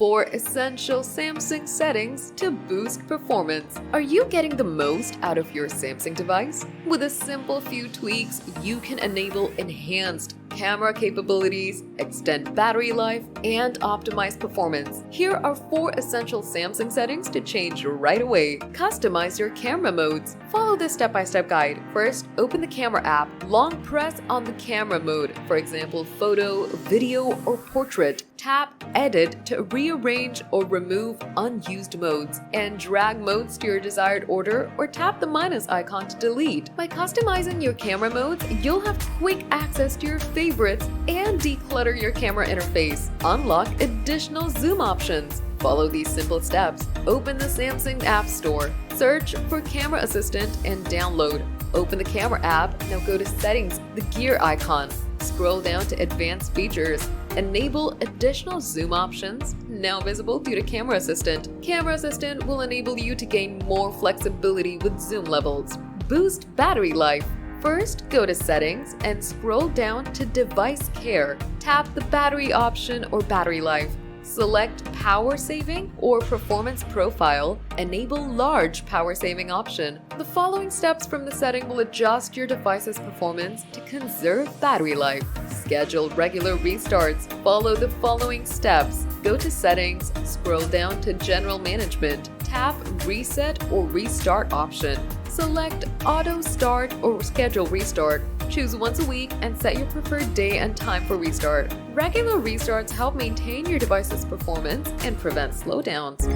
4 essential Samsung settings to boost performance. Are you getting the most out of your Samsung device? With a simple few tweaks, you can enable enhanced camera capabilities, extend battery life, and optimize performance. Here are 4 essential Samsung settings to change right away. Customize your camera modes. Follow this step-by-step guide. First, open the camera app. Long press on the camera mode, for example, photo, video, or portrait. Tap Edit to rearrange or remove unused modes, and drag modes to your desired order, or tap the minus icon to delete. By customizing your camera modes, you'll have quick access to your favorites and declutter your camera interface. Unlock additional zoom options. Follow these simple steps. Open the Samsung App Store. Search for Camera Assistant and download. Open the camera app. Now go to Settings, the gear icon. Scroll down to Advanced Features. Enable additional zoom options, now visible due to Camera Assistant. Camera Assistant will enable you to gain more flexibility with zoom levels. Boost battery life. First, go to Settings and scroll down to Device Care. Tap the battery option or battery life. Select Power Saving or Performance Profile. Enable Large Power Saving option. The following steps from the setting will adjust your device's performance to conserve battery life. Schedule regular restarts. Follow the following steps. Go to Settings, scroll down to General Management. Tap Reset or Restart option. Select Auto Start or Schedule Restart. Choose once a week and set your preferred day and time for restart. Regular restarts help maintain your device's performance and prevent slowdowns.